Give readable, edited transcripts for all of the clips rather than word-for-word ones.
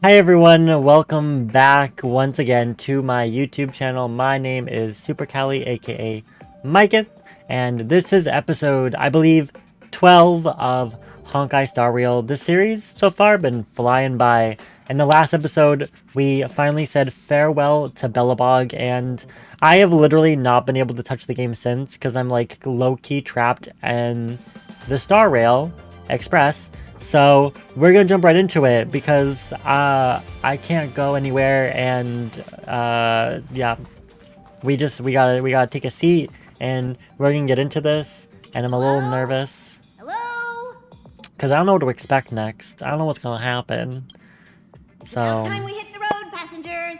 Hi everyone, welcome back once again to my YouTube channel. My name is Super Cali, aka Micah, and this is episode, I believe, 12 of Honkai Star Rail. This series so far been flying by. In the last episode, we finally said farewell to Belobog, and I have literally not been able to touch the game since, because I'm like low-key trapped in the Star Rail Express. So we're gonna jump right into it because I can't go anywhere, and yeah, we gotta take a seat and we're gonna get into this. And I'm a little nervous. Hello? Because I don't know what to expect next. I don't know what's gonna happen. So Now time we hit the road, passengers.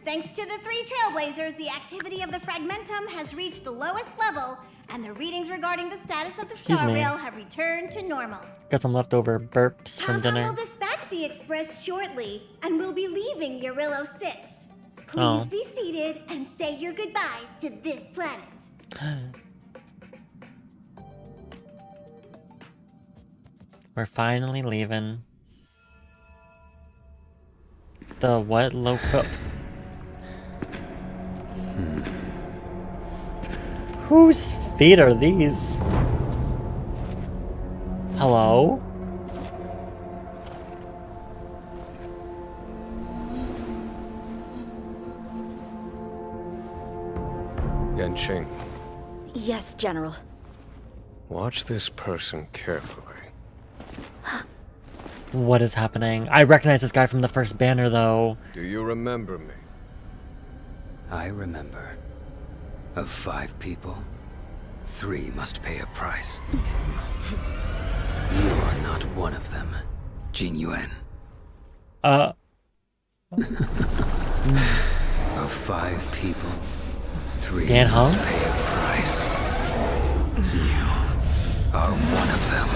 Thanks to the three trailblazers, the activity of the fragmentum has reached the lowest level, and the readings regarding the status of the Excuse Star me. Rail have returned to normal. got some leftover burps from Pom-Pom dinner. will dispatch the express shortly, and we'll be leaving Jarilo-VI. Please Oh. be seated and say your goodbyes to this planet. We're finally leaving. The what? Luofu? Whose feet are these? Hello? Yanqing, Yes, General. watch this person carefully. What is happening? I recognize this guy from the first banner, though. Do you remember me? I remember. Of 5 people, 3 must pay a price. You are not one of them, Jing Yuan. Uh, Of 5 people, 3 Dan must Heng? pay a price. You are one of them.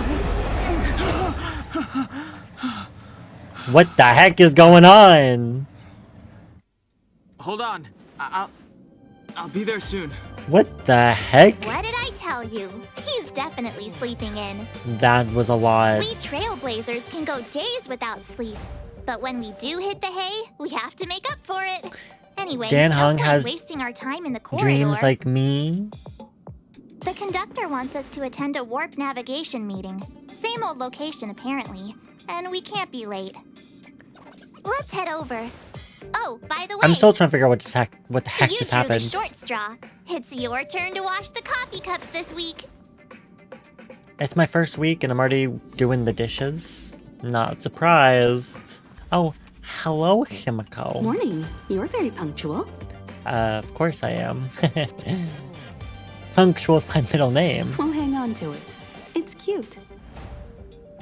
what the heck is going on? Hold on. I'll be there soon. What the heck? What did I tell you? He's definitely sleeping in. That was a lot. We trailblazers can go days without sleep. But when we do hit the hay, we have to make up for it. Anyway, Dan no Heng point has wasting our time in the corridor. Dreams like me? The conductor wants us to attend a warp navigation meeting. Same old location, apparently. And we can't be late. Let's head over. Oh, by the way, I'm still trying to figure out what the heck you just drew happened. the short straw. It's your turn to wash the coffee cups this week. It's my first week and I'm already doing the dishes. Not surprised. Oh, hello, Himiko. Morning. You're very punctual. Of course I am. Punctual is my middle name. We'll hang on to it. It's cute.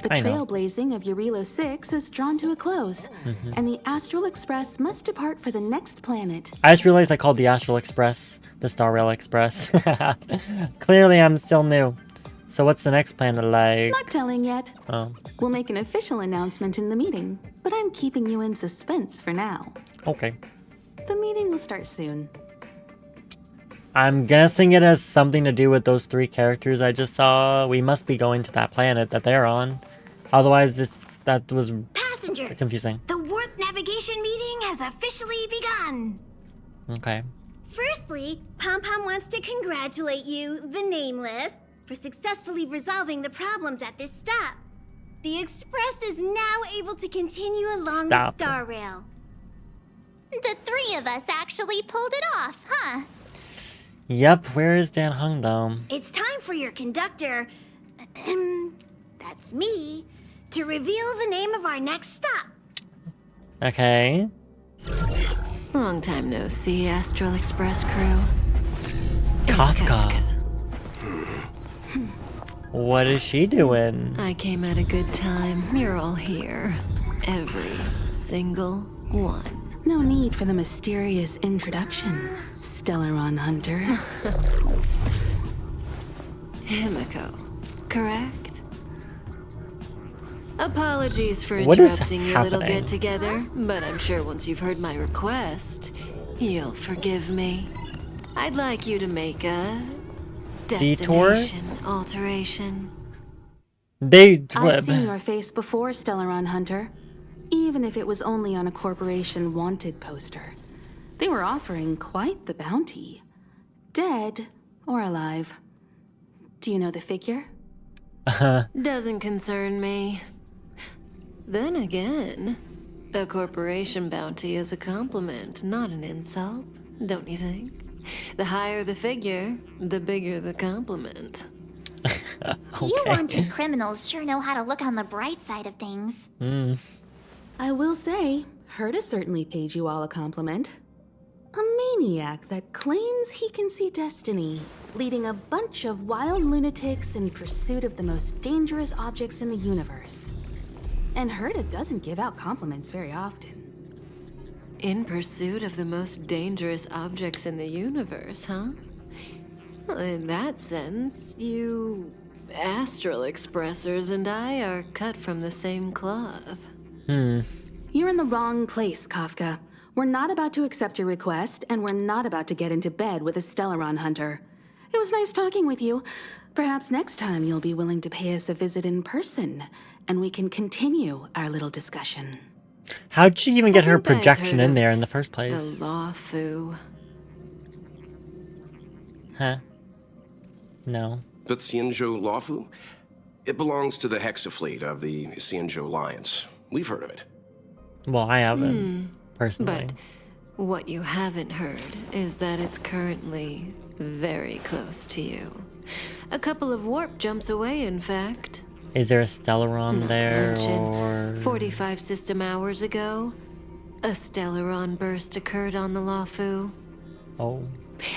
The I know. trailblazing of Jarilo-VI is drawn to a close, and the Astral Express must depart for the next planet. I just realized I called the Astral Express the Star Rail Express. Clearly I'm still new. So what's the next planet like? Not telling yet. Oh, We'll make an official announcement in the meeting, but I'm keeping you in suspense for now. okay. The meeting will start soon. I'm guessing it has something to do with those 3 characters I just saw. We must be going to that planet that they're on. Otherwise, that was Passengers, confusing. the warp navigation meeting has officially begun. Okay. Firstly, Pom-Pom wants to congratulate you, the Nameless, for successfully resolving the problems at this stop. The Express is now able to continue along Stop. the Star Rail. The 3 of us actually pulled it off, huh? Yep, where is Dan Heng though? It's time for your conductor, that's me, to reveal the name of our next stop. Okay. Long time no see, Astral Express crew. It's Kafka. What is she doing? I came at a good time. You're all here. Every single one. No need for the mysterious introduction, Stellaron Hunter. Himiko, correct? Apologies for What is interrupting your little happening? get-together, but I'm sure once you've heard my request, you'll forgive me. I'd like you to make a Detour? destination alteration. They. I've seen your face before, Stellaron Hunter. even if it was only on a corporation wanted poster. They were offering quite the bounty. Dead or alive. Do you know the figure? Doesn't concern me. Then again, a corporation bounty is a compliment, not an insult, don't you think? The higher the figure, the bigger the compliment. You wanted criminals sure know how to look on the bright side of things. I will say, Herta certainly paid you all a compliment. A maniac that claims he can see destiny, leading a bunch of wild lunatics in pursuit of the most dangerous objects in the universe. And Herta doesn't give out compliments very often. In pursuit of the most dangerous objects in the universe, huh? Well, in that sense, you astral expressors and I are cut from the same cloth. You're in the wrong place, Kafka. We're not about to accept your request, and we're not about to get into bed with a Stellaron hunter. It was nice talking with you. Perhaps next time you'll be willing to pay us a visit in person, and we can continue our little discussion. How'd she even get her Everybody's projection heard in of there in the first The place? Luofu. Huh? No. The Xianzhou Luofu? It belongs to the Hexafleet of the Xianzhou Alliance. We've heard of it. Well, I haven't, personally. But what you haven't heard is that it's currently very close to you. A couple of warp jumps away, in fact. Is there a Stellaron Not to there, mention, or... 45 system hours ago, a Stellaron burst occurred on the Luofu. Oh.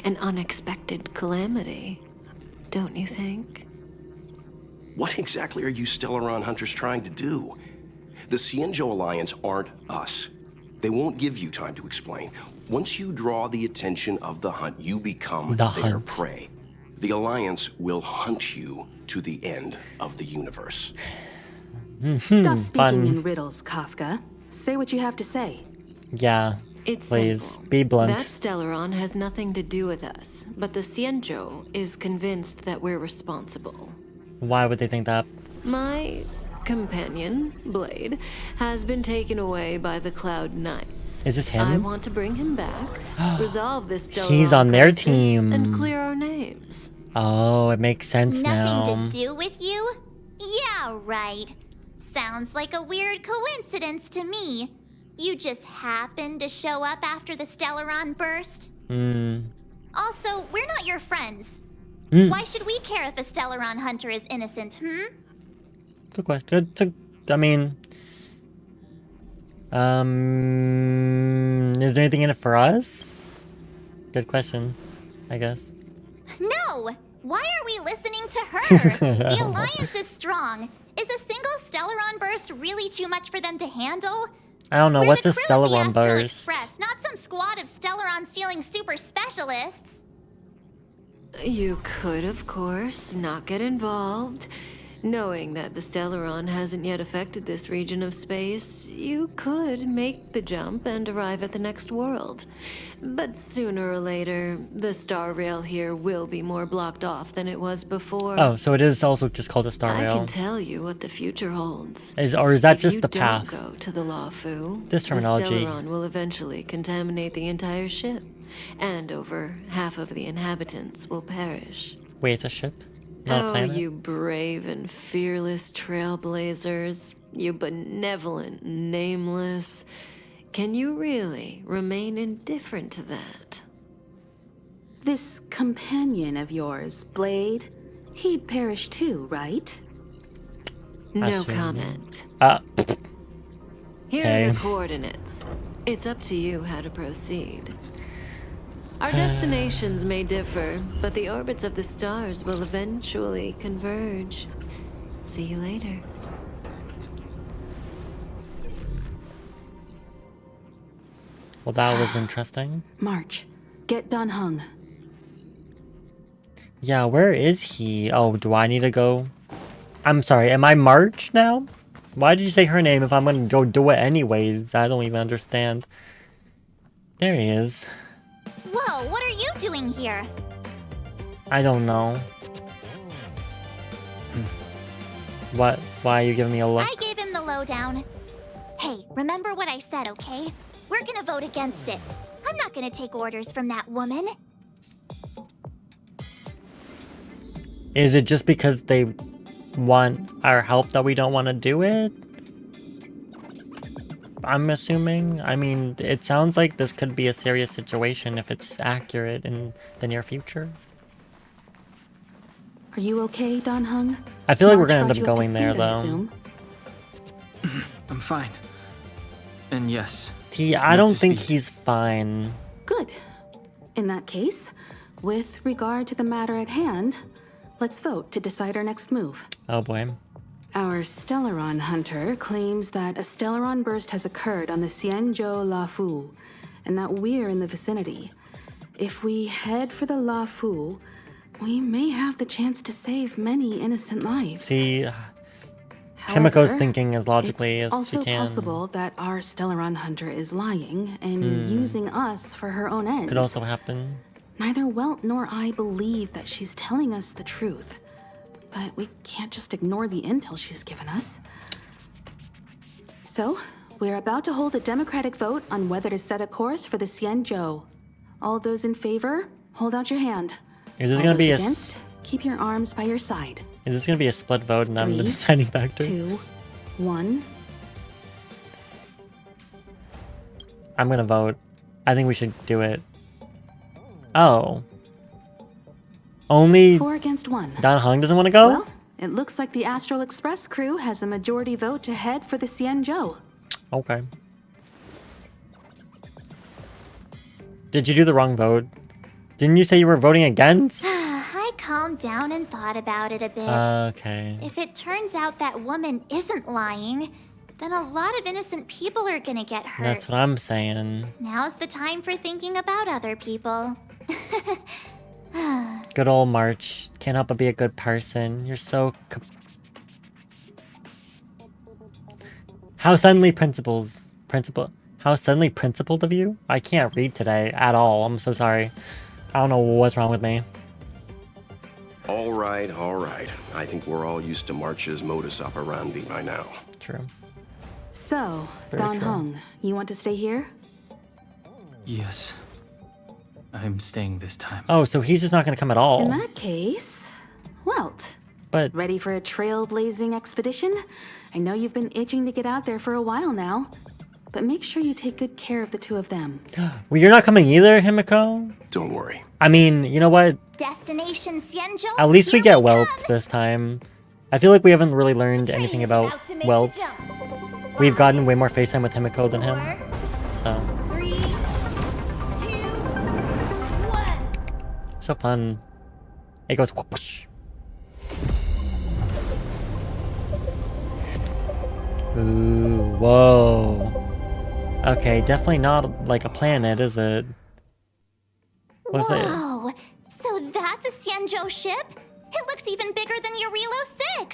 An unexpected calamity, don't you think? What exactly are you Stellaron hunters trying to do? The Xianzhou Alliance aren't us. They won't give you time to explain. Once you draw the attention of the hunt, you become their prey. The Alliance will hunt you to the end of the universe. Stop speaking in riddles, Kafka. Say what you have to say. Yeah, It's please, simple. be blunt. That Stellaron has nothing to do with us, but the Xianzhou is convinced that we're responsible. Why would they think that? My companion, Blade, has been taken away by the Cloud Knights. Is this him? I want to bring him back, resolve this Stellaron He's on their crisis, team. and clear our names. Oh, it makes sense now. Nothing to do with you? Yeah, right. Sounds like a weird coincidence to me. You just happened to show up after the Stellaron burst? Also, we're not your friends. Why should we care if a Stellaron hunter is innocent, Good question. I mean... is there anything in it for us? Good question, I guess. No! Why are we listening to her? The Alliance is strong. Is a single Stellaron burst really too much for them to handle? I don't know, We're what's the a crew of the Stellaron Astral burst? Express, not some squad of Stellaron-stealing super specialists. You could, of course, not get involved. Knowing that the Stellaron hasn't yet affected this region of space, you could make the jump and arrive at the next world. But sooner or later, the star rail here will be more blocked off than it was before. Oh, so it is also just called a star I rail. can tell you what the future holds. Or is that If just you the path? don't go to the Luofu, This terminology. the Stellaron will eventually contaminate the entire ship, and over half of the inhabitants will perish. Wait, it's a ship? Not a Oh, planet? you brave and fearless trailblazers. You benevolent nameless. Can you really remain indifferent to that? This companion of yours, Blade, he'd perish too, right? No Assuming. comment. Here Okay. are the coordinates. It's up to you how to proceed. Our destinations may differ, but the orbits of the stars will eventually converge. See you later. Well, that was interesting. March, get Dan Heng. Yeah, where is he? Oh, do I need to go? I'm sorry, am I March now? Why did you say her name if I'm gonna go do it anyways? I don't even understand. There he is. Whoa, what are you doing here? I don't know. What? Why are you giving me a look? I gave him the lowdown. Hey, remember what I said, okay? We're gonna vote against it. I'm not gonna take orders from that woman. Is it just because they want our help that we don't want to do it? I'm assuming. I mean, it sounds like this could be a serious situation if it's accurate in the near future. Are you okay, Don Hung? I feel like we're March gonna end brought up you up to going there, speed, I though. assume. I'm fine. And yes. I don't to think speed. he's fine. Good. In that case, with regard to the matter at hand, let's vote to decide our next move. Oh boy. Our Stellaron hunter claims that a Stellaron burst has occurred on the Xianzhou Luofu, and that we're in the vicinity. If we head for the Luofu, we may have the chance to save many innocent lives. See, However, Himiko's thinking as logically as it's she also can. possible that our Stellaron hunter is lying and using us for her own ends. Could also happen. Neither Welt nor I believe that she's telling us the truth. But we can't just ignore the intel she's given us. So, we're about to hold a democratic vote on whether to set a course for the Xianzhou. All those in favor, hold out your hand. Is this All gonna be those a against, keep your arms by your side. Is this gonna be a split vote and I'm the 3, deciding factor? 2, 1. I'm gonna vote. I think we should do it. Oh. Only 4 against 1. Don Hung doesn't want to go? Well, it looks like the Astral Express crew has a majority vote to head for the Xianzhou. Okay. Did you do the wrong vote? Didn't you say you were voting against? I calmed down and thought about it a bit. Okay. If it turns out that woman isn't lying, then a lot of innocent people are gonna get hurt. That's what I'm saying. Now's the time for thinking about other people. Good old March. Can't help but be a good person. You're so... How suddenly How suddenly principled of you? I can't read today at all. I'm so sorry. I don't know what's wrong with me. All right, all right. I think we're all used to March's modus operandi by now. True. So, Very Don true. Hung, you want to stay here? Yes. I'm staying this time. Oh, so he's just not gonna come at all. In that case, Welt, But ready for a trailblazing expedition? I know you've been itching to get out there for a while now, but make sure you take good care of the two of them. well, you're not coming either, Himiko? Don't worry. I mean, you know what? Destination Xianzhou. At least we here get come. Welt this time. I feel like we haven't really learned anything about Welt. We've gotten way more FaceTime with Himiko than him. So, 3, 2, 1. so fun. It goes whoosh. Ooh, whoa. Okay, definitely not like a planet, is it? What's it? Whoa! So that's a Xianzhou ship? It looks even bigger than Jarilo-VI.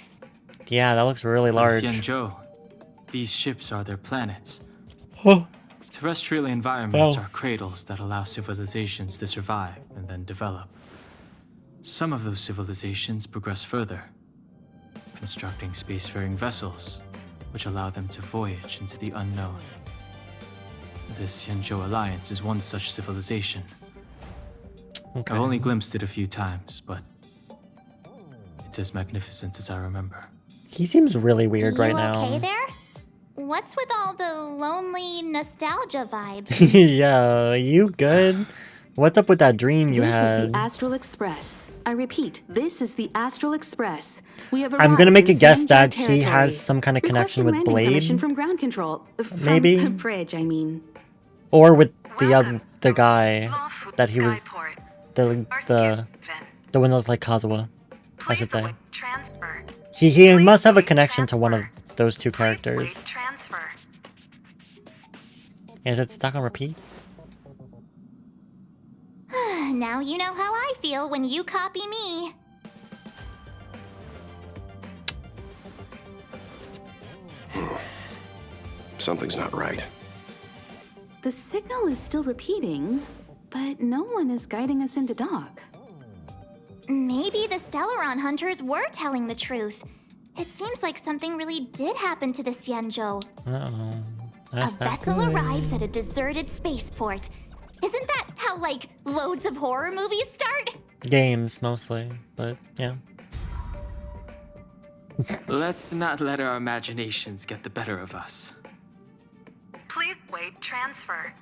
Yeah, that looks really large. Xianzhou. These ships are their planets. Oh, Terrestrial environments Wow. are cradles that allow civilizations to survive and then develop. Some of those civilizations progress further, constructing spacefaring vessels, which allow them to voyage into the unknown. The Xianzhou Alliance is one such civilization. okay. I've only glimpsed it a few times, but it's as magnificent as I remember. He seems really weird You right now. okay there? What's with all the lonely nostalgia vibes? Yeah, you good? What's up with that dream you This is had? the Astral Express. I repeat, this is the Astral Express. We have I'm gonna arrived make a in guess Xianzhou that he territory. has some kind of connection with Requesting landing permission Blade, from ground control. From Maybe? the bridge, I mean. or with the guy that he was the one that looks like Kazuha, I should say. He must have a connection to one of those two characters. Is it stuck on repeat? Now you know how I feel when you copy me. Something's not right. The signal is still repeating, but no one is guiding us into dock. Maybe the Stellaron hunters were telling the truth. It seems like something really did happen to the Xianzhou. Uh-oh. A vessel arrives at a deserted spaceport. Isn't that how, like, loads of horror movies start? Games, mostly, but yeah. Let's not let our imaginations get the better of us. Please wait transfer.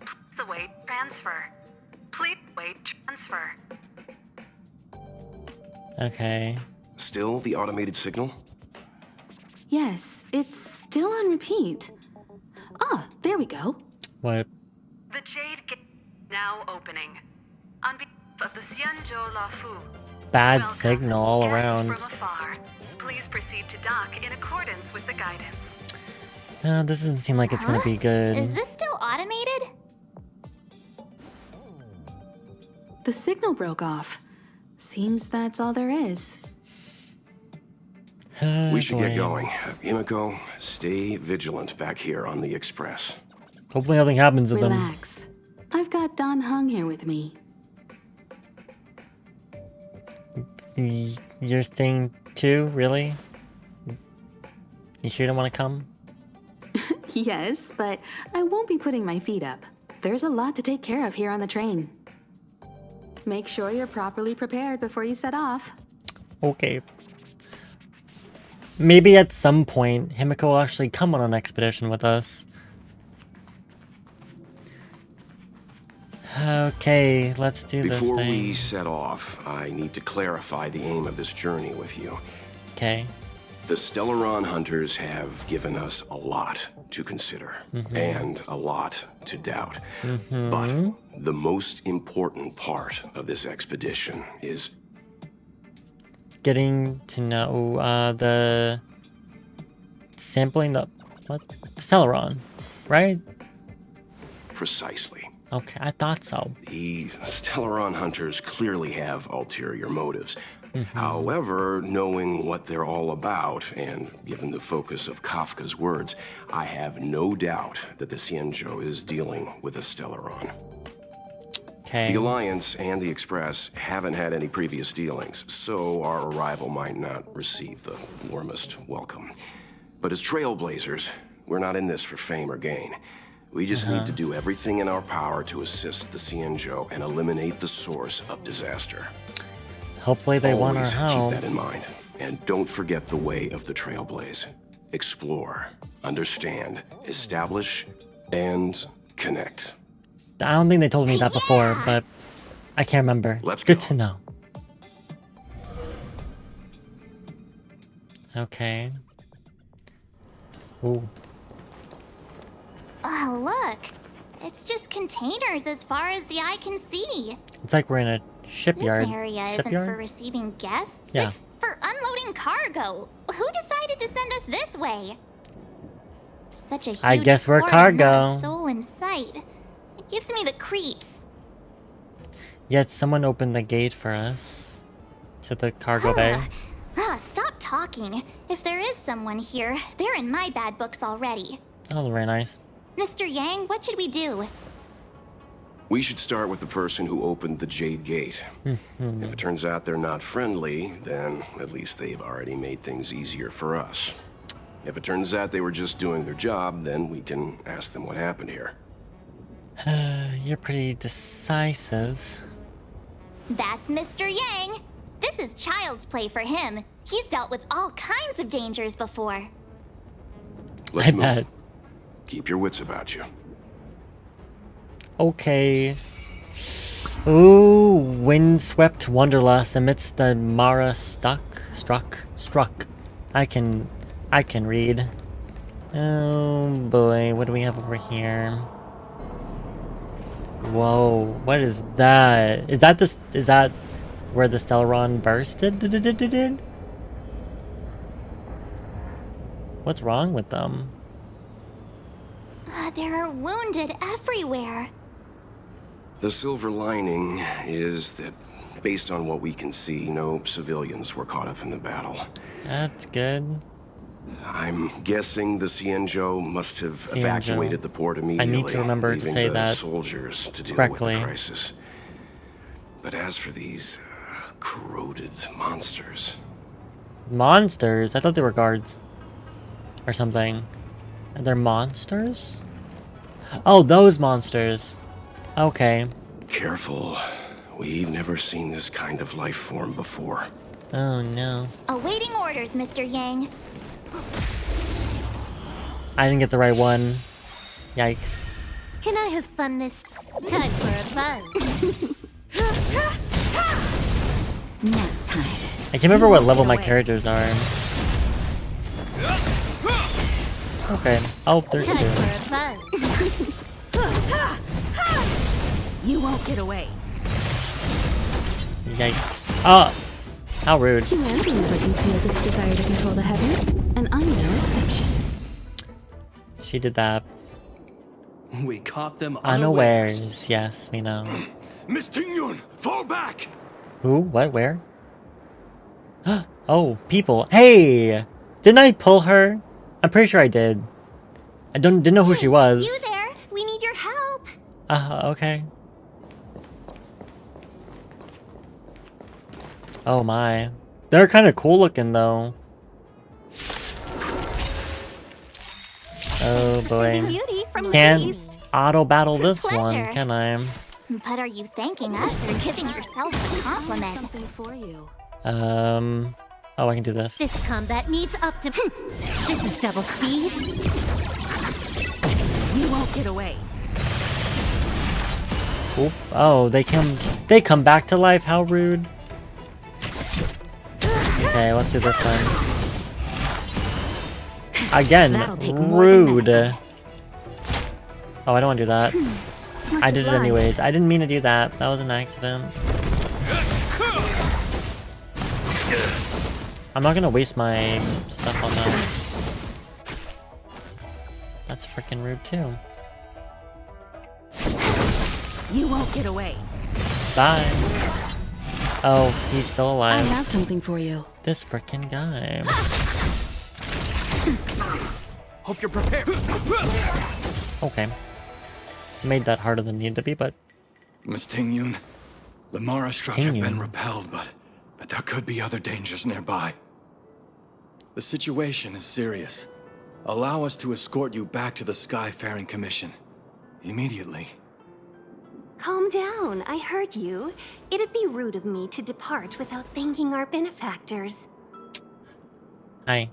Please await transfer. Please wait transfer. Okay. Still the automated signal? Yes, it's still on repeat. Ah, there we go. What? The Jade Gate now opening. On behalf of the Xianzhou Luofu. Bad welcome signal all guests around. From afar. Please proceed to dock in accordance with the guidance. This doesn't seem like it's gonna be good. Is this still automated? The signal broke off. Seems that's all there is. Oh, We should boy. get going. Himiko, stay vigilant back here on the Express. Hopefully nothing happens to them. Relax. I've got Don Hung here with me. You're staying too? Really? You sure you don't want to come? Yes, but I won't be putting my feet up. There's a lot to take care of here on the train. Make sure you're properly prepared before you set off. Okay. Maybe at some point, Himiko will actually come on an expedition with us. Okay, let's do this Before thing. we set off, I need to clarify the aim of this journey with you. Okay. The Stellaron hunters have given us a lot to consider and a lot to doubt. But the most important part of this expedition is Getting to know the sampling the what? The Stellaron, right? precisely. Okay, I thought so. The Stellaron hunters clearly have ulterior motives. However, knowing what they're all about, and given the focus of Kafka's words, I have no doubt that the Xianzhou is dealing with a Stellaron. Okay. The Alliance and the Express haven't had any previous dealings, so our arrival might not receive the warmest welcome. But as trailblazers, we're not in this for fame or gain. We just need to do everything in our power to assist the Xianzhou and eliminate the source of disaster. Hopefully they want our Always help. keep that in mind. And don't forget the way of the Trailblaze. Explore, understand, establish, and connect. I don't think they told me that before, but I can't remember. Let's Good go. to know. Okay. Ooh. Oh, look. It's just containers as far as the eye can see. It's like we're in a shipyard. This area isn't Shipyard? for receiving guests. Yeah. It's for unloading cargo. Who decided to send us this way? Such a huge I guess we're port and not cargo. a soul in sight. It gives me the creeps. Yet someone opened the gate for us to the cargo bay. Stop talking. If there is someone here, they're in my bad books already. That was very nice. Mr. Yang, what should we do? We should start with the person who opened the Jade Gate. If it turns out they're not friendly, then at least they've already made things easier for us. If it turns out they were just doing their job, then we can ask them what happened here. You're pretty decisive. That's Mr. Yang. This is child's play for him. He's dealt with all kinds of dangers before. Let's I move. bet. Keep your wits about you. Okay. Ooh, windswept wanderlust amidst the Mara struck. I can read. Oh boy, what do we have over here? Whoa, what is that? Is that where the Stellaron bursted? What's wrong with them? There are wounded everywhere. The silver lining is that, based on what we can see, no civilians were caught up in the battle. That's good. I'm guessing the Xianzhou must have evacuated the port immediately. remember to leaving say the that soldiers to deal correctly. with the crisis. But as for these corroded monsters, Monsters? I thought they were guards. Or something. They're monsters? Oh, those monsters. Okay. Careful. We've never seen this kind of life form before. Oh no. Awaiting orders, Mr. Yang. I didn't get the right one. Yikes. Can I have fun this time for a fun? Nap time. I can't remember what level my characters are. Okay. Oh, there's Time two. for a fun. You won't get away. Yikes. Oh! How rude. Humanity never conceals its desire to control the heavens, and I'm no exception. She did that We caught them unawares. Yes, we know. Miss Jing Yuan, fall back! Who? What? Where? Oh, people. Hey! Didn't I pull her? I'm pretty sure I did. I didn't know who she was. You there? We need your help. Okay. Oh my. They're kind of cool looking though. Oh boy. Beauty from Can't the East. auto battle this Pleasure. one, can I? But are you thanking us or giving yourself a compliment? Something for you. Oh, I can do this. This combat needs This is double speed. You won't get away. Oop. Oh, they come back to life. How rude. Okay, let's do this one. Again, rude. Oh, I don't want to do that. I did it anyways. I didn't mean to do that. That was an accident. I'm not gonna waste my stuff on that. That's freaking rude too. You won't get away. Bye. Oh, he's still I alive. have something for you. This freaking guy. Hope you're prepared. Okay. Made that harder than it needed to be, but Miss Jing Yuan, the Mara structure Jing have been Yuan. repelled, but there could be other dangers nearby. The situation is serious. Allow us to escort you back to the Skyfaring Commission. Immediately. Calm down, I heard you. It'd be rude of me to depart without thanking our benefactors. hi.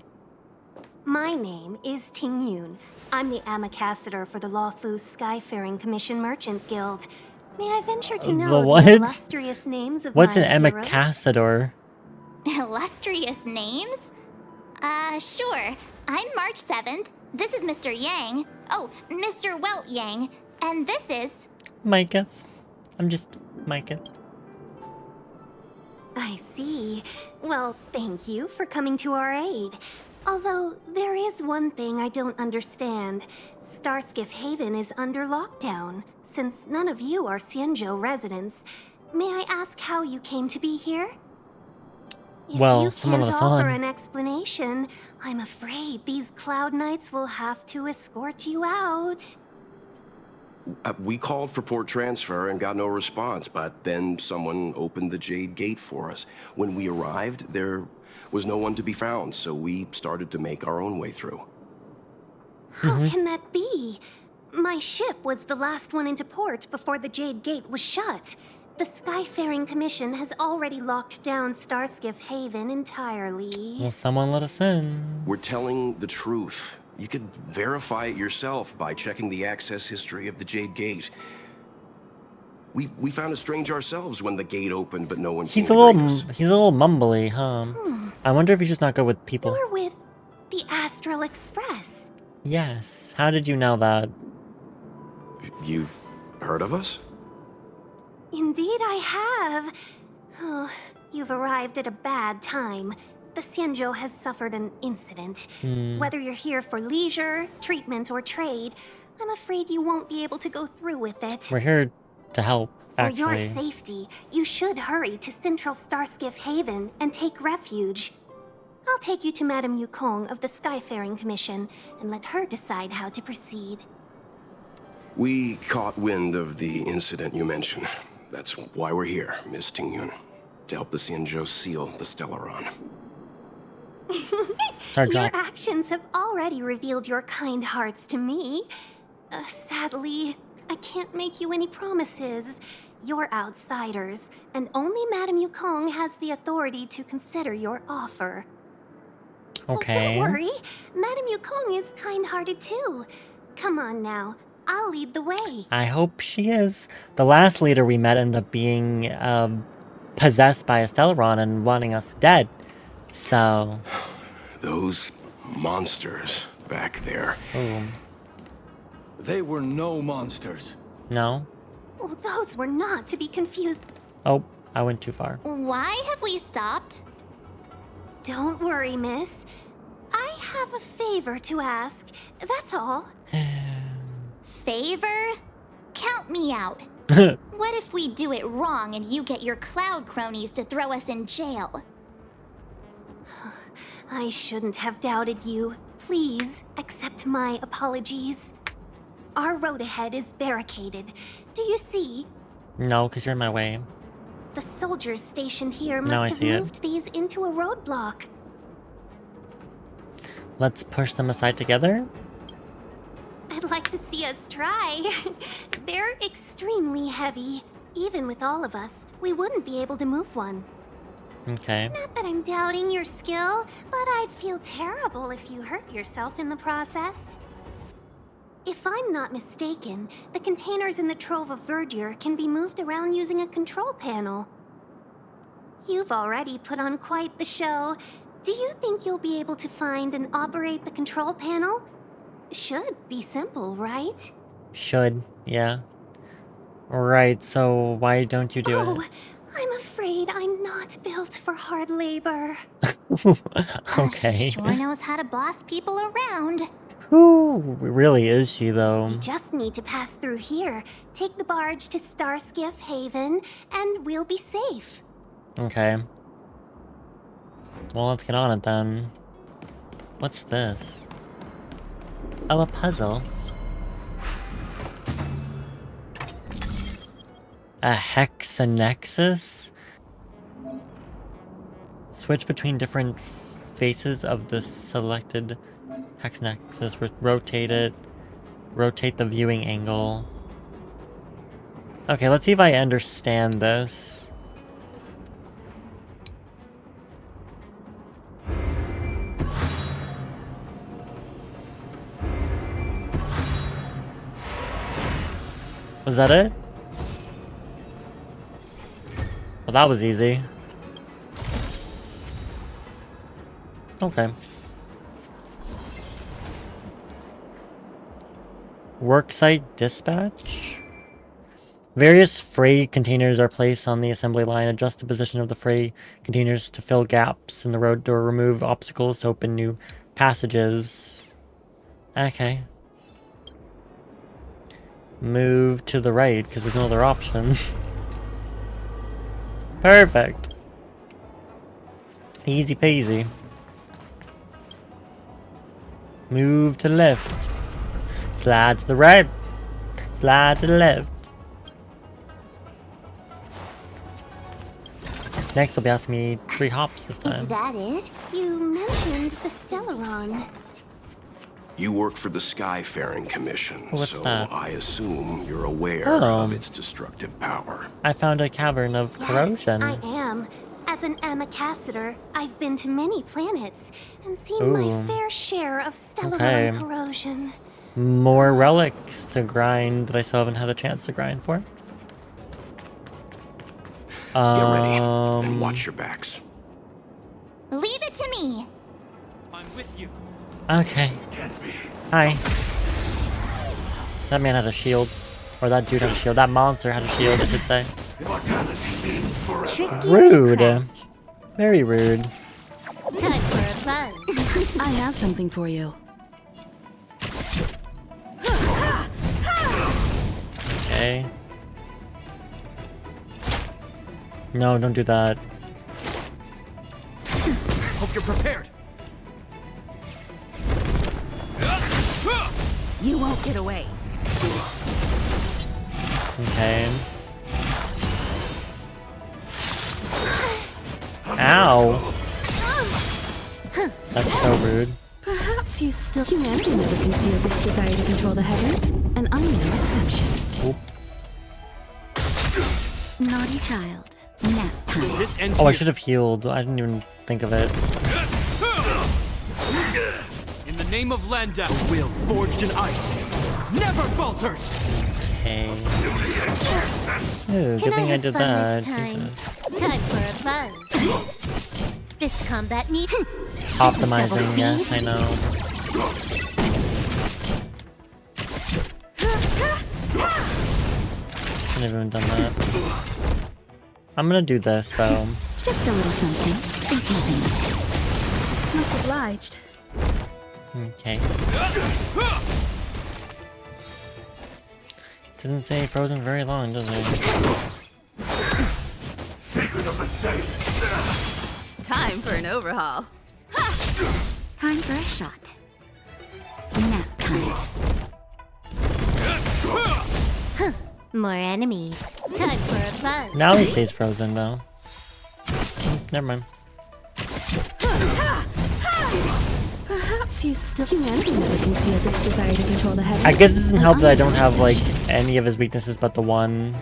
My name is Ting Yun. I'm the ambassador for the Luofu Skyfaring Commission Merchant Guild. May I venture to know what? the illustrious names of What's my an heroes? ambassador? Illustrious names? Sure. I'm March 7th. This is Mr. Yang. Oh, Mr. Welt Yang. And this is... Micah. I'm just Micah. I see. Well, thank you for coming to our aid. Although, there is one thing I don't understand. Starskiff Haven is under lockdown. Since none of you are Xianzhou residents, may I ask how you came to be here? If Well, you someone can't let us offer on. an explanation, I'm afraid these Cloud Knights will have to escort you out. We called for port transfer and got no response, but then someone opened the Jade Gate for us. When we arrived, there was no one to be found, so we started to make our own way through. How can that be? My ship was the last one into port before the Jade Gate was shut. The Skyfaring Commission has already locked down Starskiff Haven entirely. Well, someone let us in. We're telling the truth. You could verify it yourself by checking the access history of the Jade Gate. We found it strange ourselves when the gate opened, but no one came He's a to greet us. little mumbly, huh? I wonder if he's just not good with people. You're with the Astral Express. Yes. How did you know that? You've heard of us? Indeed I have. Oh, you've arrived at a bad time. The Xianzhou has suffered an incident. Whether you're here for leisure, treatment, or trade, I'm afraid you won't be able to go through with it. We're here to help, For your actually. safety, you should hurry to Central Starskiff Haven and take refuge. I'll take you to Madame Yukong of the Skyfaring Commission and let her decide how to proceed. We caught wind of the incident you mentioned. That's why we're here, Miss Ting Yun. To help the Xianzhou seal the Stellaron. Sorry, Your drop. actions have already revealed your kind hearts to me. Sadly, I can't make you any promises. You're outsiders, and only Madame Yukong has the authority to consider your offer. Okay. Oh, don't worry. Madame Yukong is kind-hearted too. Come on now. I'll lead the way. I hope she is. The last leader we met ended up being possessed by a Stellaron and wanting us dead. So... Those monsters back there. Ooh. They were no monsters. No? Oh, those were not to be confused. Oh, I went too far. Why have we stopped? Don't worry, miss. I have a favor to ask. That's all. Favor? Count me out. What if we do it wrong and you get your cloud cronies to throw us in jail? I shouldn't have doubted you. Please accept my apologies. Our road ahead is barricaded. Do you see? No, because you're in my way. The soldiers stationed here Now I must see have it. moved these into a roadblock. Let's push them aside together. I'd like to see us try. They're extremely heavy. Even with all of us, we wouldn't be able to move one. Okay. Not that I'm doubting your skill, but I'd feel terrible if you hurt yourself in the process. If I'm not mistaken, the containers in the Trove of Verdure can be moved around using a control panel. You've already put on quite the show. Do you think you'll be able to find and operate the control panel? Should be simple, right? Should, yeah. Right, so why don't you do it? I'm afraid I'm not built for hard labor. Okay. She sure knows how to boss people around. Who really is she, though? You just need to pass through here, take the barge to Starskiff Haven, and we'll be safe. Okay. Well, let's get on it then. What's this? Oh, a puzzle. A hexanexus? Switch between different faces of the selected hexanexus. Rotate it. Rotate the viewing angle. Okay, let's see if I understand this. Was that it? Well, that was easy. Okay. Worksite dispatch? Various freight containers are placed on the assembly line. Adjust the position of the freight containers to fill gaps in the road or remove obstacles to open new passages. Okay. Move to the right, because there's no other option. Perfect. Easy peasy. Move to the left. Slide to the right. Slide to the left. Next, they'll be asking me 3 hops this time. Is that it? You mentioned the Stellaron. You work for the Skyfaring Commission, What's so that? I assume you're aware Oh. of its destructive power. I found a cavern of corrosion. Yes, I am. As an Amicassator, I've been to many planets and seen Ooh. my fair share of Stellaron Okay. corrosion. More relics to grind that I still haven't had a chance to grind for. Get ready, and watch your backs. Leave it to me. I'm with you. Okay. Hi. That man had a shield. Or that dude had a shield. That monster had a shield, I should say. Rude. Very rude. Time for a buzz. I have something for you. Okay. No, don't do that. Hope you're prepared. You won't get away. Okay. Ow. still humanity never conceals its desire to control the heavens, and I'm no exception. Oop. Naughty child. Nap time. This ends Oh, I here. should have healed. I didn't even think of it. In the name of Landau, will forged in ice never falters. Okay. Ooh, good thing I did that. Jesus. Time for a buzz. This combat need Optimizing, yes, I know. Shouldn't have even done that. I'm gonna do this though. Just a little something. Think nothing of it. Much obliged. Okay. Doesn't say frozen very long, does it? Time for an overhaul. Time for a shot. Nap time. more enemies. Time for a buzz. Now he stays frozen though. Never mind. Perhaps you still humanity never conceals its desire to control the heavens. I guess it doesn't and help that I I'm don't no have like exception. any of his weaknesses but the one.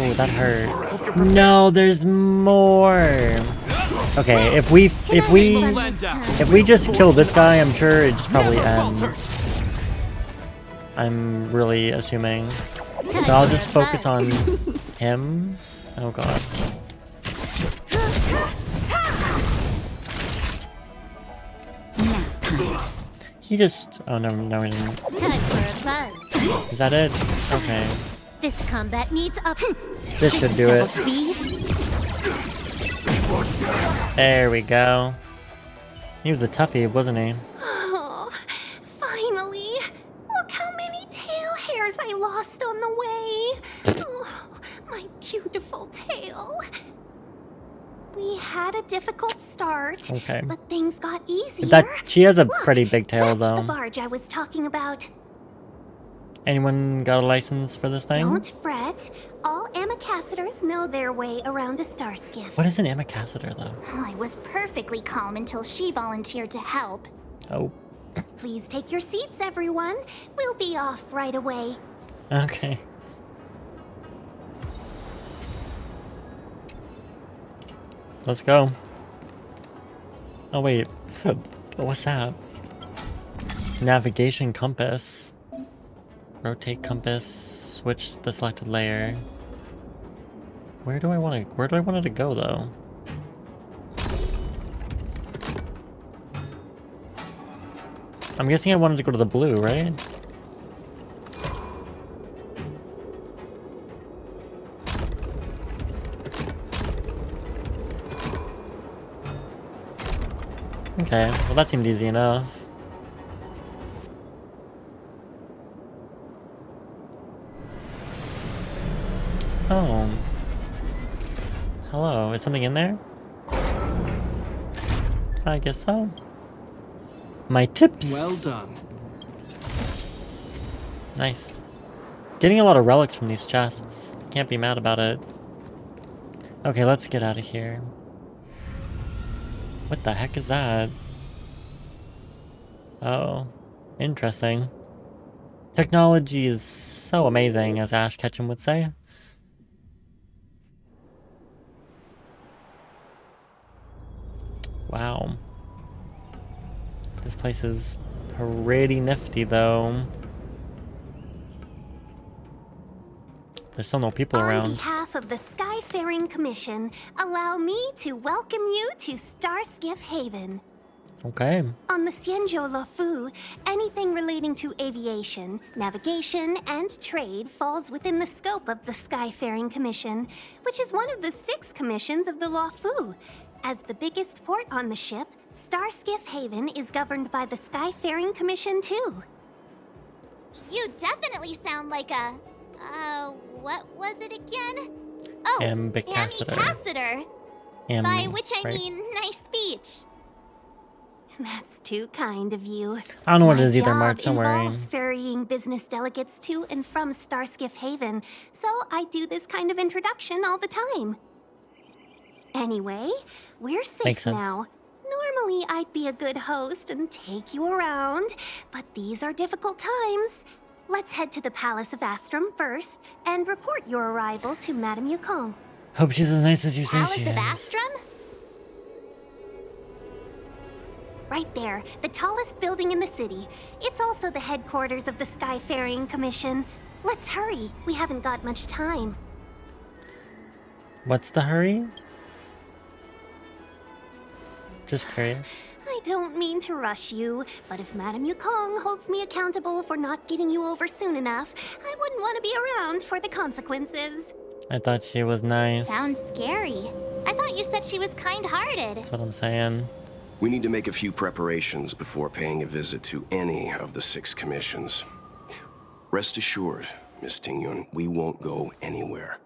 Oh, that hurt. No, there's more. Okay, if we just kill this guy, I'm sure it just probably ends. I'm really assuming. So I'll just focus on him. Oh god. He just... Oh, no, no, he didn't. Time for a buzz. Is that it? Okay. This combat needs up. This should do it. Speed. There we go. He was a toughie, wasn't he? Oh, finally! Look how many tail hairs I lost on the way! Oh, my beautiful tail. We had a difficult start, Okay. but things got easier. She has a Look, pretty big tail, that's the though. barge I was talking about. Anyone got a license for this thing? Don't fret. All amicacitors know their way around a star skiff. What is an amicacitor, though? I was perfectly calm until she volunteered to help. Oh, Please take your seats, everyone. We'll be off right away. okay. Let's go. Oh, wait. What's that? Navigation compass. Rotate compass. Switch the selected layer. Where do I want it to go, though? I'm guessing I wanted to go to the blue, right? Okay, well that seemed easy enough. Oh. Hello, is something in there? I guess so. My tips! Well done. Nice. Getting a lot of relics from these chests. Can't be mad about it. Okay, let's get out of here. What the heck is that? Oh, interesting. Technology is so amazing, as Ash Ketchum would say. Wow. This place is pretty nifty, though. There's still no people On around. behalf of the Skyfaring Commission, allow me to welcome you to Starskiff Haven. Okay. On the Xianzhou Luofu, anything relating to aviation, navigation, and trade falls within the scope of the Skyfaring Commission, which is one of the 6 commissions of the Luofu. As the biggest port on the ship, Starskiff Haven is governed by the Skyfaring Commission too. You definitely sound like a... what was it again? Oh, Ambicacitor. ambicacitor. By which I right. mean nice speech. That's too kind of you. I don't know what it My is either, job March, don't worry. involves ferrying business delegates to and from Starskiff Haven, so I do this kind of introduction all the time. Anyway, we're Makes safe sense. now. Normally, I'd be a good host and take you around, but these are difficult times. Let's head to the Palace of Astrum first and report your arrival to Madame Yukong. Hope she's as nice as you say she Palace of is. Astrum? Right there, the tallest building in the city. It's also the headquarters of the Skyfaring Commission. Let's hurry. We haven't got much time. What's the hurry? Just curious. I don't mean to rush you, but if Madame Yukong holds me accountable for not getting you over soon enough, I wouldn't want to be around for the consequences. I thought she was nice. Sounds scary. I thought you said she was kind-hearted. That's what I'm saying. We need to make a few preparations before paying a visit to any of the 6 commissions. Rest assured, Miss Jing Yuan, we won't go anywhere.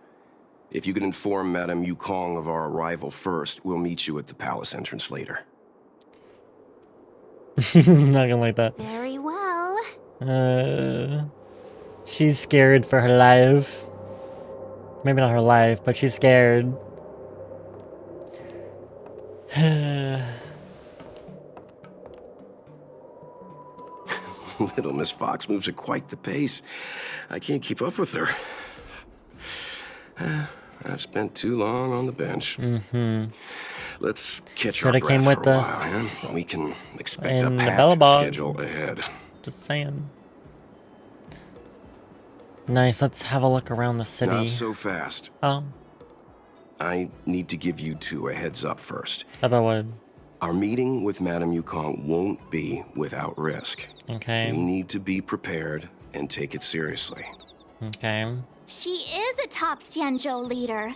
If you could inform Madame Yukong of our arrival first, we'll meet you at the palace entrance later. Not gonna like that. Very well. She's scared for her life. Maybe not her life, but she's scared. Little Miss Fox moves at quite the pace. I can't keep up with her. I've spent too long on the bench. Let's catch our Shoulda breath came with for a us while, and we can expect a in the packed Bellabog. schedule ahead. Just saying. Nice, let's have a look around the city. Not so fast. Oh, I need to give you 2 a heads up first. how about what? Our meeting with Madame Yukong won't be without risk. Okay. We need to be prepared and take it seriously. Okay. She is a top Xianzhou leader.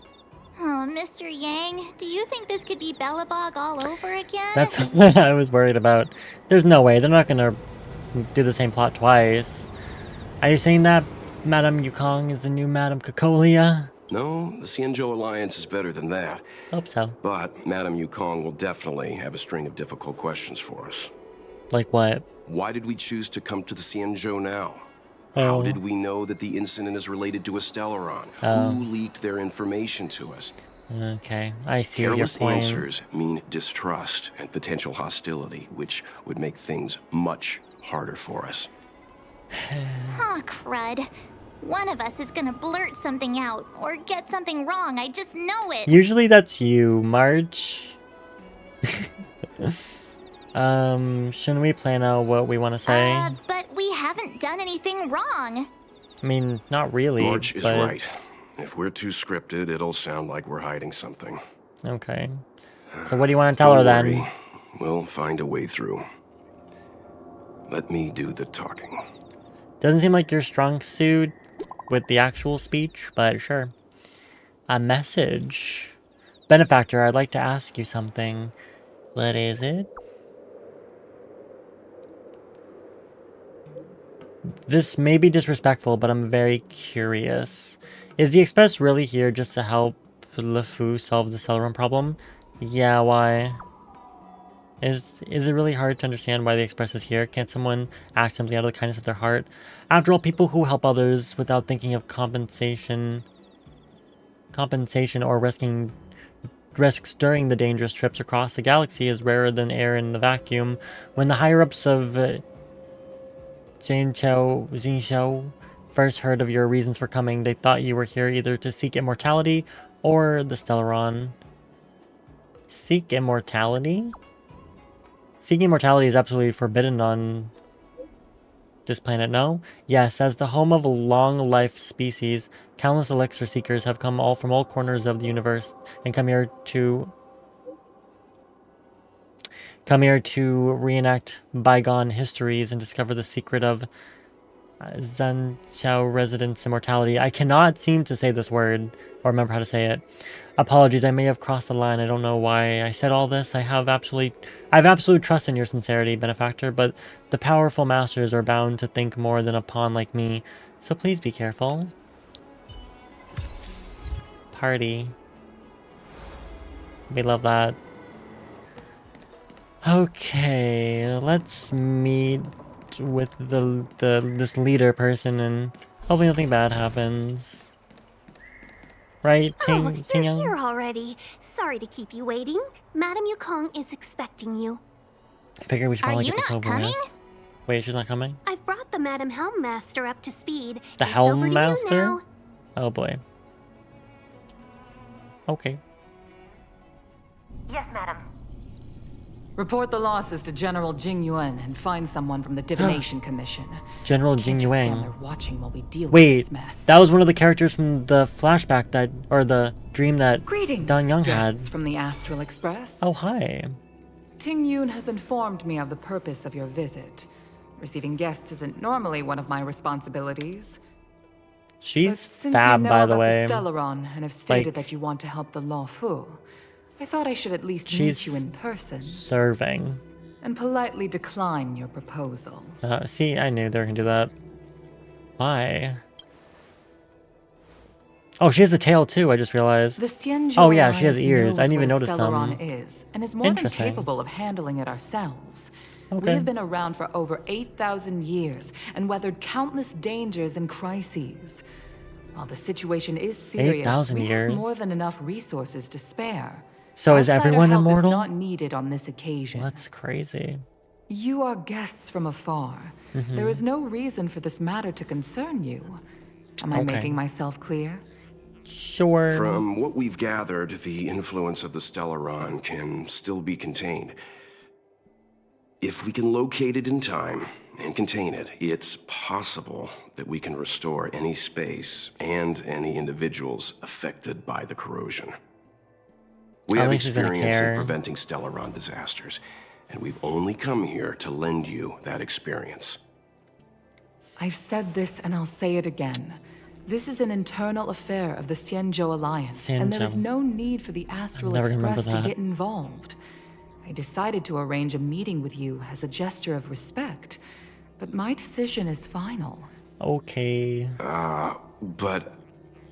Oh, Mr. Yang, do you think this could be Bellabog all over again? That's what I was worried about. There's no way. They're not gonna do the same plot twice. Are you saying that Madame Yukong is the new Madame Cocolia? No, the Xianzhou Alliance is better than that. Hope so. But Madame Yukong will definitely have a string of difficult questions for us. Like what? Why did we choose to come to the Xianzhou now? How did we know that the incident is related to a Stellaron? Who leaked their information to us? Okay, I see your Careless point. answers mean distrust and potential hostility, which would make things much harder for us. Huh, crud. One of us is gonna blurt something out, or get something wrong, I just know it. Usually that's you, March. Shouldn't we plan out what we want to say? But we haven't done anything wrong. I mean, not really, March is but... right. If we're too scripted, it'll sound like we're hiding something. Okay. So what do you want to tell her Don't then? worry. We'll find a way through. Let me do the talking. Doesn't seem like your strong suit with the actual speech, but sure. A message. Benefactor, I'd like to ask you something. What is it? This may be disrespectful, but I'm very curious. Is the Express really here just to help LeFou solve the Celeron problem? Yeah, why? Is it really hard to understand why the Express is here? Can't someone act simply out of the kindness of their heart? After all, people who help others without thinking of compensation or risks during the dangerous trips across the galaxy is rarer than air in the vacuum. When the higher-ups of Xianzhou first heard of your reasons for coming, they thought you were here either to seek immortality or the Stellaron. Seek immortality? Seeking immortality is absolutely forbidden on this planet, no? Yes, as the home of a long-life species, countless elixir seekers have come all from all corners of the universe and come here to reenact bygone histories and discover the secret of Xianzhou residents' immortality. I cannot seem to say this word or remember how to say it. Apologies, I may have crossed the line. I don't know why I said all this. I have absolute trust in your sincerity, Benefactor, but the powerful masters are bound to think more than a pawn like me, so please be careful. Party. We love that. Okay, let's meet with this leader person and hopefully nothing bad happens. Right, Oh, Ting you're Yang? here already. Sorry to keep you waiting. Madame Yukong is expecting you. I figure we should Are probably you get this not over coming? with. Wait, she's not coming? I've brought the Madam Helmmaster up to speed. The It's over to you Helmmaster? now. Oh boy. Okay. Yes, madam. Report the losses to General Jing Yuan and find someone from the Divination Commission. General Jing Can't just stand Yuan. there watching while we deal with Wait, this mess. that was one of the characters from the flashback that, or the dream that Greetings, Dong Young had. guests from the Astral Express. Oh, hi. Ting Yun has informed me of the purpose of your visit. Receiving guests isn't normally one of my responsibilities. But She's since fab, you know by the about way. the Stellaron and have stated Like- that you want to help the Luofu, I thought I should at least She's meet you in person serving. and politely decline your proposal. See, I knew they were gonna do that. Why? Oh, she has a tail too, I just realized. The Xianzhou Oh yeah, she has Alliance ears. I didn't even knows notice where them. Stellaron is, and is more than Interesting. capable of handling it ourselves. We Okay. have been around for over 8,000 years and weathered countless dangers and crises. While the situation is serious, 8,000 we years? have more than enough resources to spare. So is Outsider everyone help immortal? Is not needed on this occasion. That's crazy. You are guests from afar. There is no reason for this matter to concern you. Am I Okay. making myself clear? Sure. From what we've gathered, the influence of the Stellaron can still be contained. If we can locate it in time and contain it, it's possible that we can restore any space and any individuals affected by the corrosion. We I have think she's gonna experience in care. preventing Stellaron disasters, and we've only come here to lend you that experience. I've said this and I'll say it again. This is an internal affair of the Xianzhou Alliance, and there is Xianzhou. no need for the Astral never gonna remember Express to that. get involved. I decided to arrange a meeting with you as a gesture of respect, but my decision is final. Okay. But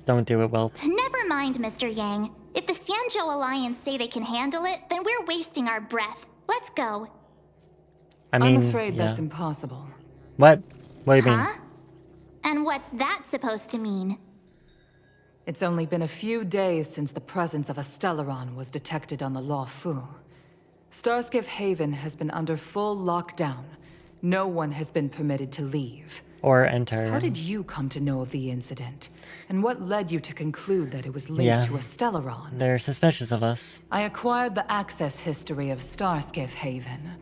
Don't do it, Welt. Never mind, Mr. Yang. If the Xianzhou Alliance say they can handle it, then we're wasting our breath. Let's go. I mean, I'm afraid yeah. that's impossible. What? What do you mean? Huh? And what's that supposed to mean? It's only been a few days since the presence of a Stellaron was detected on the Luofu. Starskiff Haven has been under full lockdown. No one has been permitted to leave. Or enter. How did you come to know of the incident? And what led you to conclude that it was linked Yeah. to a Stellaron? They're suspicious of us. I acquired the access history of Starskiff Haven.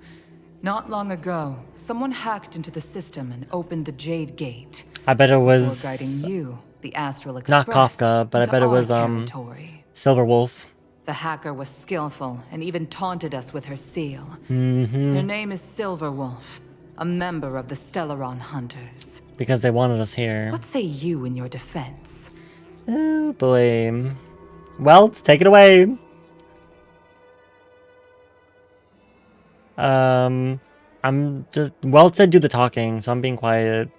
Not long ago, someone hacked into the system and opened the Jade Gate. I bet it Before was guiding you, the Astral not Express, Kafka, but I into bet it our was territory. Silver Wolf. The hacker was skillful and even taunted us with her seal. Mm-hmm. Her name is Silver Wolf, a member of the Stellaron Hunters. Because they wanted us here. What say you in your defense? Oh boy. Welt, take it away. I'm just Welt said do the talking, so I'm being quiet.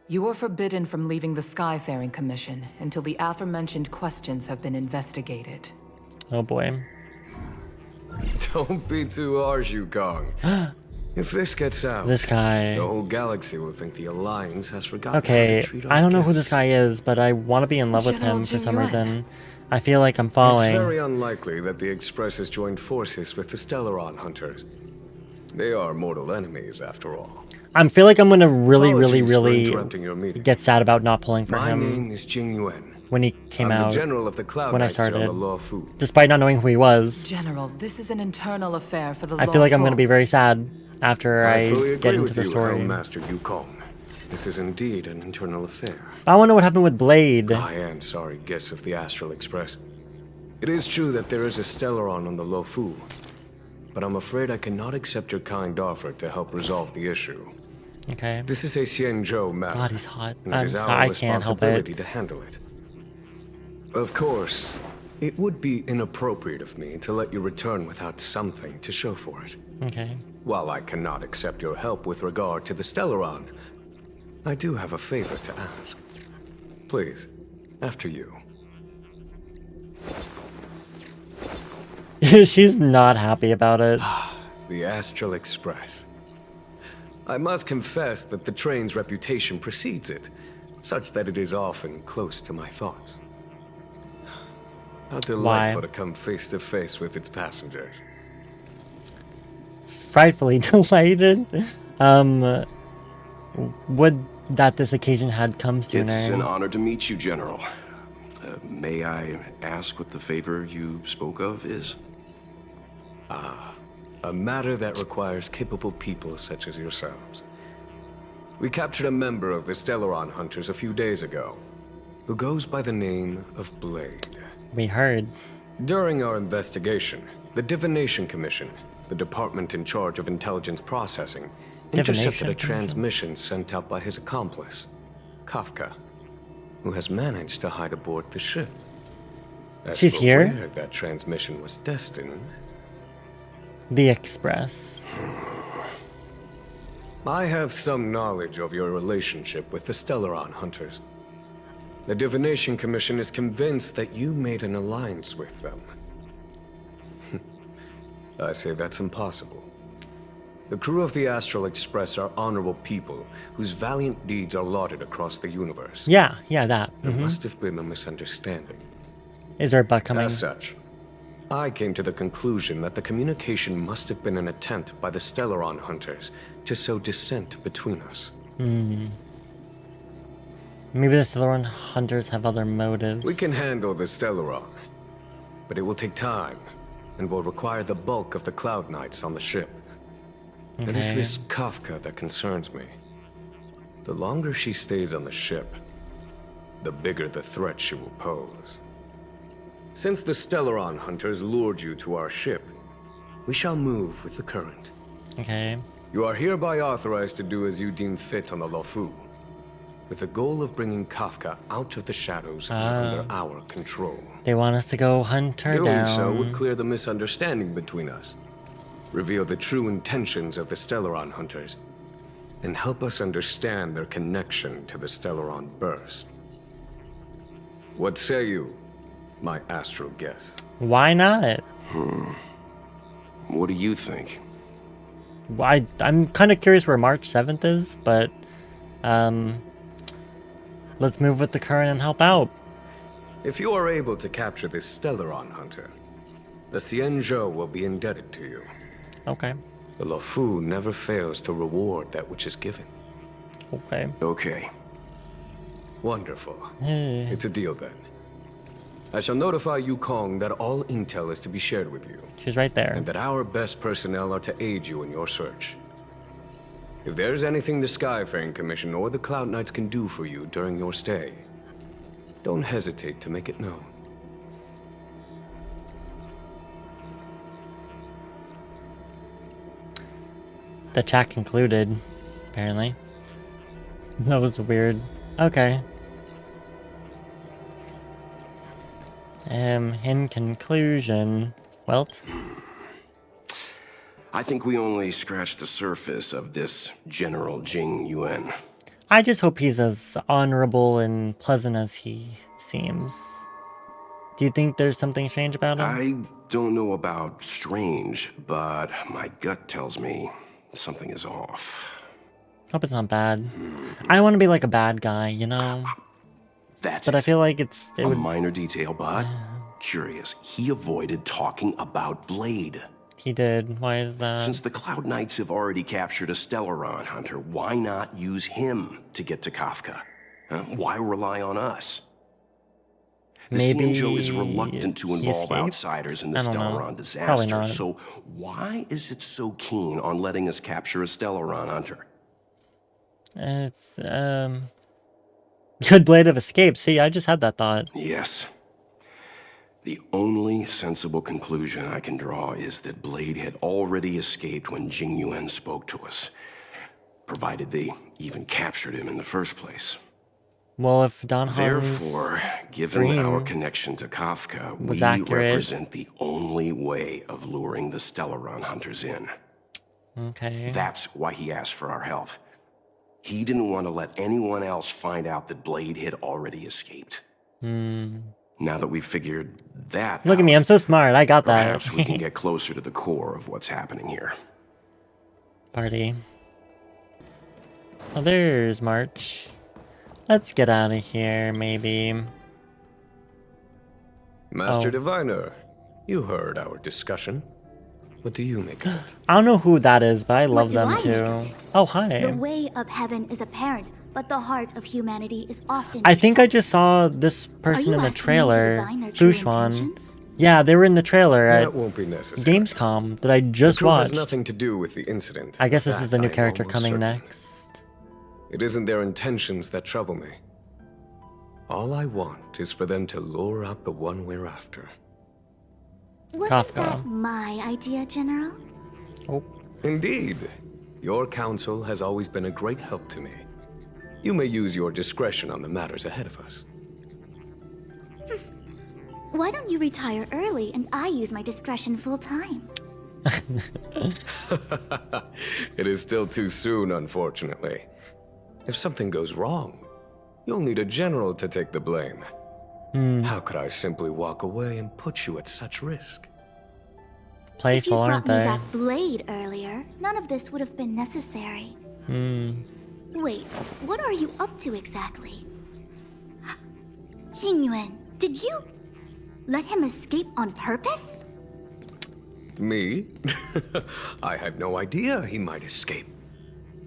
You are forbidden from leaving the Skyfaring Commission until the aforementioned questions have been investigated. Oh boy. Don't be too harsh, Yukong. If this gets out, This guy. the whole galaxy will think the Alliance has forgotten how Okay, to treat our I don't know who this guests. guy is, but I want to be in love with General him for Jing some Yuan. reason. I feel like I'm It's falling. very unlikely that the Express has joined forces with the Stellaron Hunters. They are mortal enemies, after all. I feel like I'm gonna really, Apologies for really interrupting your meeting. get sad about not pulling for My him name is Jing Yuan. when he came I'm out, the general of the Cloud when I Knights here on started. the Luofu. Despite not knowing who he was. General, this is an internal affair for the I feel like I'm Luofu. gonna be very sad after I I fully get agree into with the you, story. Master Yukong. This is indeed an internal affair. I want to know what happened with Blade. I am sorry, guests of the Astral Express. It is true that there is a Stellaron on the Luofu, but I'm afraid I cannot accept your kind offer to help resolve the issue. Okay. This is a Xianzhou matter. God, he's hot. And it I'm is sorry, our I can't help responsibility it. to handle it. Of course, it would be inappropriate of me to let you return without something to show for it. Okay. While I cannot accept your help with regard to the Stellaron, I do have a favor to ask. Please, after you. She's not happy about it. The Astral Express. I must confess that the train's reputation precedes it, such that it is often close to my thoughts. How delightful to come face to face with its passengers. frightfully delighted. Would that this occasion had come sooner. It's an honor to meet you, General. May I ask what the favor you spoke of is? A matter that requires capable people such as yourselves. We captured a member of the Stellaron Hunters a few days ago, who goes by the name of Blade. We heard. During our investigation, the Divination Commission, the department in charge of intelligence processing, intercepted a transmission sent out by his accomplice, Kafka, who has managed to hide aboard the ship. As She's for here? where that transmission was destined, The Express. I have some knowledge of your relationship with the Stellaron Hunters. The Divination Commission is convinced that you made an alliance with them. I say that's impossible. The crew of the Astral Express are honorable people whose valiant deeds are lauded across the universe. Yeah, that. There must have been a misunderstanding. Is there a butt coming? As such, I came to the conclusion that the communication must have been an attempt by the Stellaron Hunters to sow dissent between us. Maybe the Stellaron Hunters have other motives. We can handle the Stellaron, but it will take time and will require the bulk of the Cloud Knights on the ship. It is this Kafka that concerns me. The longer she stays on the ship, the bigger the threat she will pose. Since the Stellaron Hunters lured you to our ship, we shall move with the current. Okay. You are hereby authorized to do as you deem fit on the Luofu, with the goal of bringing Kafka out of the shadows and under our control. They want us to go hunt her Doing down. so would clear the misunderstanding between us, reveal the true intentions of the Stellaron Hunters, and help us understand their connection to the Stellaron Burst. What say you, my astral guest? Why not? What do you think? I'm kind of curious where March 7th is, but let's move with the current and help out. If you are able to capture this Stellaron Hunter, the Xianzhou will be indebted to you. Okay. The Luofu never fails to reward that which is given. Okay. Okay. Wonderful. It's a deal then. I shall notify Yukong that all intel is to be shared with you. She's right there. And that our best personnel are to aid you in your search. If there's anything the Skyfaring Commission or the Cloud Knights can do for you during your stay, don't hesitate to make it known. The chat concluded, apparently. That was weird. Okay. In conclusion, well, I think we only scratched the surface of this General Jing Yuan. I just hope he's as honorable and pleasant as he seems. Do you think there's something strange about him? I don't know about strange, but my gut tells me something is off. Hope it's not bad. I don't want to be like a bad guy, you know? But I feel like it would... minor detail, but curious. He avoided talking about Blade. He did. Why is that? Since the Cloud Knights have already captured a Stellaron Hunter, why not use him to get to Kafka? Why rely on us? The Xianzhou is reluctant to involve outsiders in the Stellaron disaster, so why is it so keen on letting us capture a Stellaron Hunter? It's, good blade of escape. See, I just had that thought. Yes. The only sensible conclusion I can draw is that Blade had already escaped when Jing Yuan spoke to us, provided they even captured him in the first place. Well, if Don Hong's Therefore, given our connection to Kafka, we represent the only way of luring the Stellaron Hunters in. Okay. That's why he asked for our help. He didn't want to let anyone else find out that Blade had already escaped. Now that we've figured that Look at me, I'm so smart. I got that. Perhaps we can get closer to the core of what's happening here. Party. Oh, there's March. Let's get out of here, maybe. Master Diviner, you heard our discussion. What do you make of it? I don't know who that is, but I love do them I make too. of it? Oh, hi. The way of heaven is apparent, but the heart of humanity is often I think I just saw this person in the trailer, Fushuan. Yeah, they were in the trailer at That won't be necessary. Gamescom that I just The crew has watched. nothing to do with the incident. I guess this That is the new I am character almost coming certain. next. It isn't their intentions that trouble me. All I want is for them to lure out the one we're after. Wasn't Kafka. that my idea, General? Oh. Indeed. Your counsel has always been a great help to me. You may use your discretion on the matters ahead of us. Why don't you retire early and I use my discretion full time? It is still too soon, unfortunately. If something goes wrong, you'll need a general to take the blame. How could I simply walk away and put you at such risk? If you Playful, aren't brought me they? that blade earlier, none of this would have been necessary. Wait, what are you up to exactly? Jing Yuan, did you let him escape on purpose? Me? I had no idea he might escape.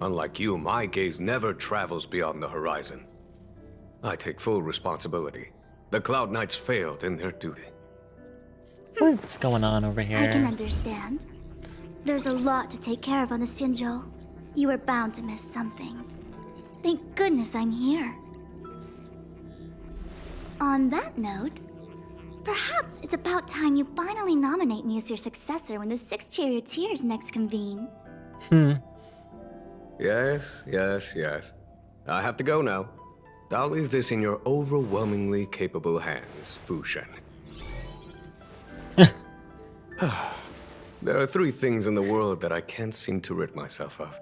Unlike you, my gaze never travels beyond the horizon. I take full responsibility. The Cloud Knights failed in their duty. What's going on over here? I can understand. There's a lot to take care of on the Xianzhou. You were bound to miss something. Thank goodness I'm here. On that note, perhaps it's about time you finally nominate me as your successor when the 6 charioteers next convene. Yes. I have to go now. I'll leave this in your overwhelmingly capable hands, Fushen. There are 3 things in the world that I can't seem to rid myself of.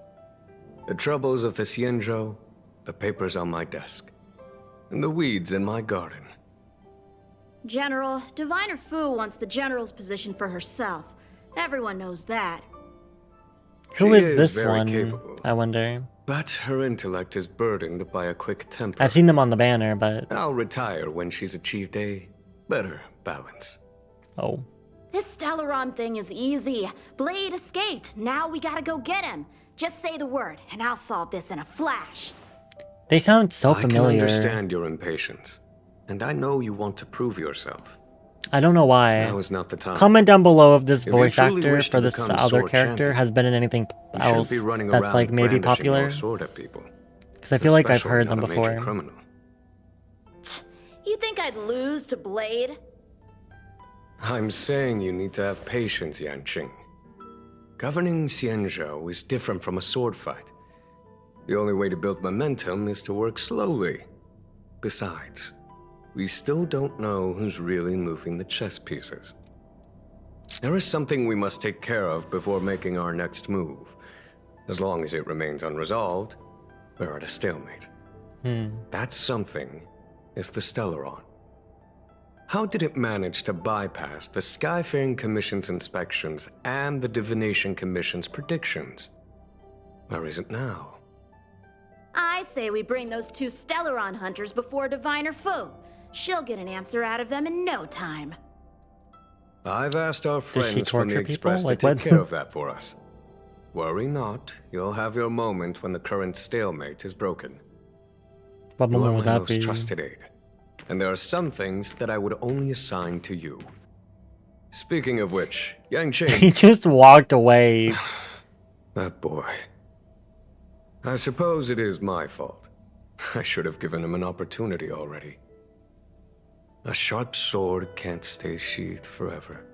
The troubles of the Xianzhou, the papers on my desk, and the weeds in my garden. General, Diviner Fu wants the General's position for herself. Everyone knows that. Who She is this very one? capable, I wonder. but her intellect is burdened by a quick temper. I've seen them on the banner, but I'll retire when she's achieved a better balance. oh. This Stellaron thing is easy. Blade escaped. Now we gotta go get him. Just say the word, and I'll solve this in a flash. They sound so I can familiar. understand your impatience, and I know you want to prove yourself. I don't know why. Now is not the time. Comment down below if this If you voice truly actor wish for to this become other sword character champion, has been in anything You else shouldn't be running that's around like maybe brandishing your popular. sword at people, Because I feel like I've especially heard not them a major before. criminal. You think I'd lose to Blade? I'm saying you need to have patience, Yanqing. Governing Xianzhou is different from a sword fight. The only way to build momentum is to work slowly. Besides, we still don't know who's really moving the chess pieces. There is something we must take care of before making our next move. As long as it remains unresolved, we're at a stalemate. That something is the Stellaron. How did it manage to bypass the Skyfaring Commission's inspections and the Divination Commission's predictions? Where is it now? I say we bring those 2 Stellaron hunters before Diviner Fu. She'll get an answer out of them in no time. I've asked our Does she friends from the torture people? Express to Like, take what? care of that for us. Worry not, you'll have your moment when the current stalemate is broken. What You are moment would my that most be? trusted aide, and there are some things that I would only assign to you. Speaking of which, He Yanqing, just walked away. that boy. I suppose it is my fault. I should have given him an opportunity already. A sharp sword can't stay sheathed forever.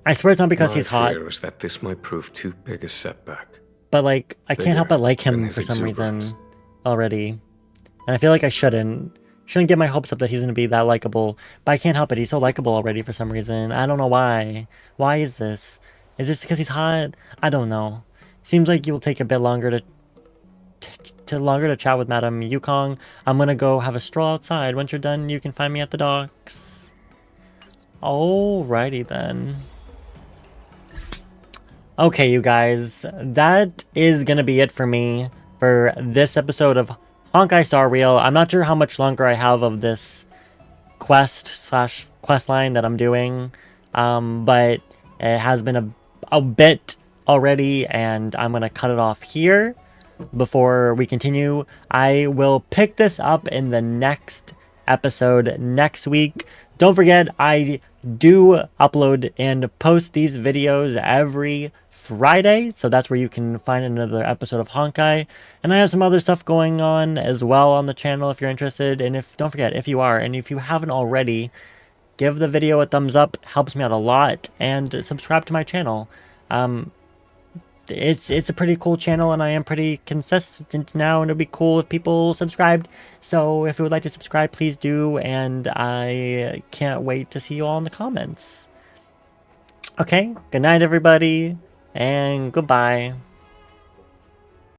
I swear it's not because My he's hot, fear is that this might prove too big a setback. but like I can't help but like Bigger him than for his some reason exuberance. already, and I feel like I shouldn't get my hopes up that he's gonna be that likable. But I can't help it; he's so likable already for some reason. I don't know why. Why is this? Is this because he's hot? I don't know. Seems like you will take a bit longer to chat with Madame Yukong. I'm gonna go have a stroll outside. Once you're done, you can find me at the docks. Alrighty then. Okay, you guys, that is gonna be it for me for this episode of Honkai Star Rail. I'm not sure how much longer I have of this quest line that I'm doing, but It has been a bit already, and I'm going to cut it off here before we continue. I will pick this up in the next episode next week. Don't forget, I do upload and post these videos every Friday, so that's where you can find another episode of Honkai. And I have some other stuff going on as well on the channel if you're interested. And if don't forget, if you are, and if you haven't already, give the video a thumbs up, helps me out a lot, and subscribe to my channel. It's a pretty cool channel, and I am pretty consistent now, and it'd be cool if people subscribed. So if you would like to subscribe, please do, and I can't wait to see you all in the comments. Okay, good night everybody, and goodbye.